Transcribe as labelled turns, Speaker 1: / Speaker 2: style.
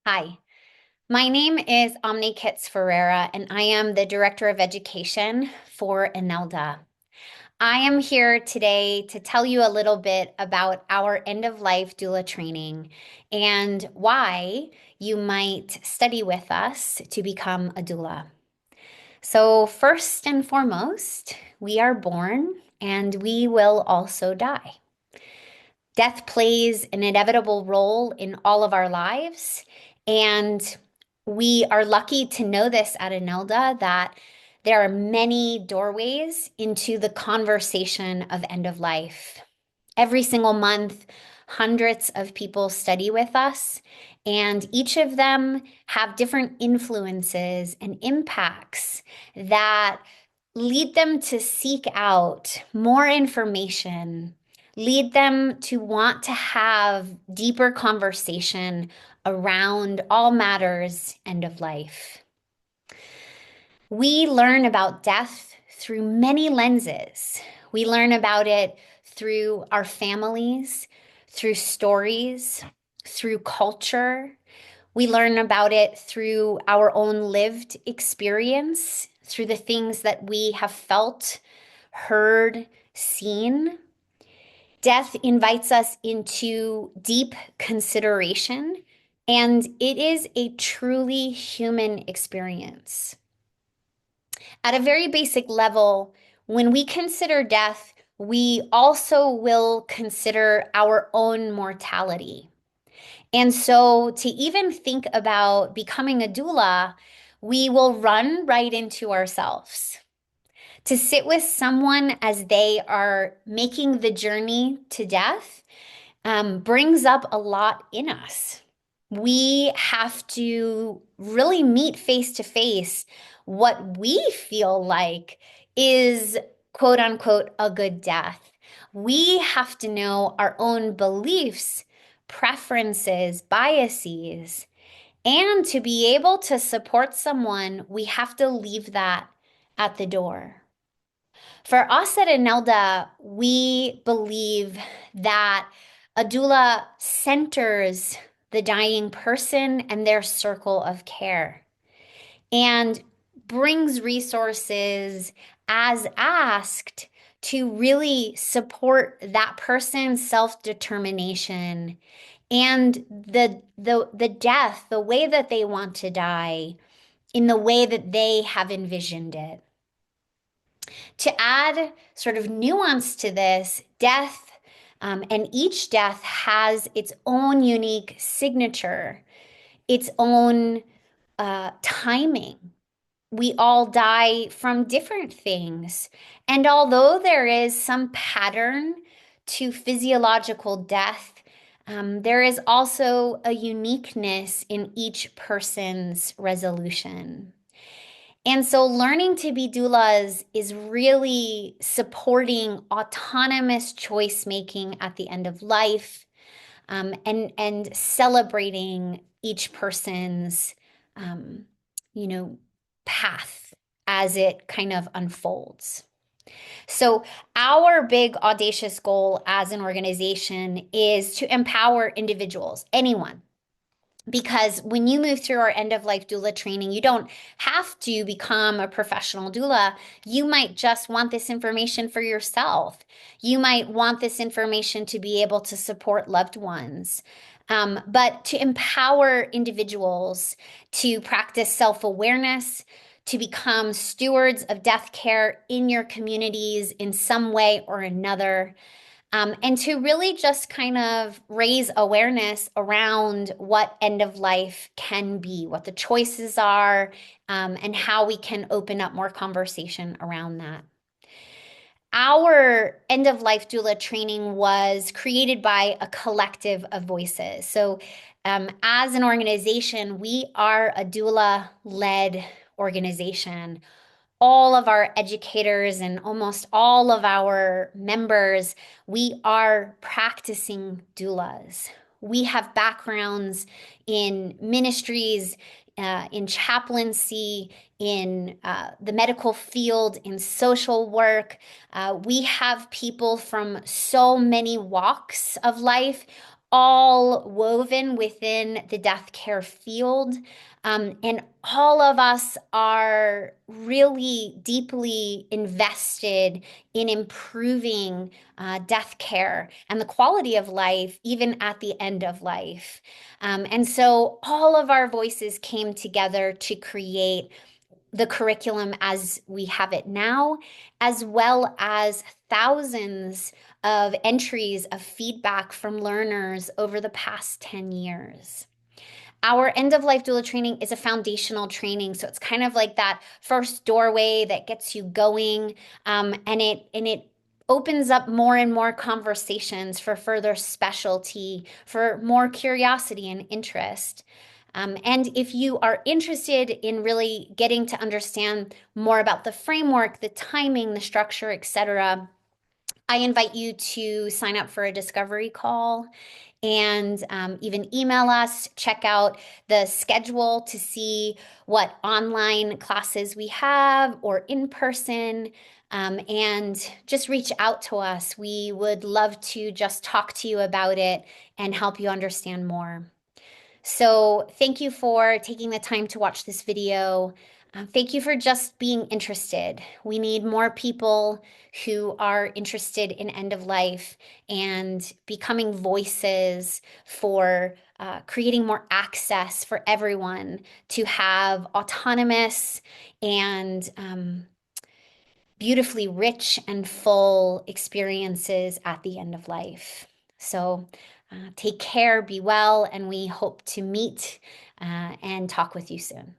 Speaker 1: Hi, my name is Omni Kitts Ferrara, and I am the Director of Education for INELDA. I am here today to tell you a little bit about our end of life doula training and why you might study with us to become a doula. So, first and foremost, we are born and we will also die. Death plays an inevitable role in all of our lives. And we are lucky to know this at INELDA that there are many doorways into the conversation of end of life. Every single month, hundreds of people study with us, and each of them have different influences and impacts that lead them to seek out more information, lead them to want to have deeper conversation around all matters end of life. We learn about death through many lenses. We learn about it through our families, through stories, through culture. We learn about it through our own lived experience, through the things that we have felt, heard, seen. Death invites us into deep consideration, and it is a truly human experience. At a very basic level, when we consider death, we also will consider our own mortality. And so, to even think about becoming a doula, we will run right into ourselves. To sit with someone as they are making the journey to death brings up a lot in us. We have to really meet face to face what we feel like is quote unquote a good death. We have to know our own beliefs, preferences, biases, and to be able to support someone, we have to leave that at the door. For us at INELDA, we believe that a doula centers the dying person and their circle of care and brings resources as asked to really support that person's self-determination and the death, the way that they want to die, in the way that they have envisioned it. To add sort of nuance to this, death, and each death has its own unique signature, its own timing. We all die from different things. And although there is some pattern to physiological death, there is also a uniqueness in each person's resolution. And so learning to be doulas is really supporting autonomous choice making at the end of life, and celebrating each person's um, you know, path as it kind of unfolds. So our big audacious goal as an organization is to empower individuals, anyone, because when you move through our end of life doula training, you don't have to become a professional doula. You might just want this information for yourself. You might want this information to be able to support loved ones. But to empower individuals to practice self-awareness, to become stewards of death care in your communities in some way or another, and to really just kind of raise awareness around what end of life can be, what the choices are, and how we can open up more conversation around that. Our end of life doula training was created by a collective of voices. So, as an organization, we are a doula-led organization. All of our educators and almost all of our members, we are practicing doulas. We have backgrounds in ministries, in chaplaincy, in the medical field, in social work. We have people from so many walks of life, all woven within the death care field. And all of us are really deeply invested in improving death care and the quality of life, even at the end of life. And so all of our voices came together to create the curriculum as we have it now, as well as thousands of entries of feedback from learners over the past 10 years. Our end of life doula training is a foundational training. So it's kind of like that first doorway that gets you going. And it opens up more and more conversations for further specialty, for more curiosity and interest. And if you are interested in really getting to understand more about the framework, the timing, the structure, etc., I invite you to sign up for a discovery call and even email us, check out the schedule to see what online classes we have or in person, and just reach out to us. We would love to just talk to you about it and help you understand more. So thank you for taking the time to watch this video. Thank you for just being interested. We need more people who are interested in end of life and becoming voices for creating more access for everyone to have autonomous and beautifully rich and full experiences at the end of life. So take care, be well, and we hope to meet and talk with you soon.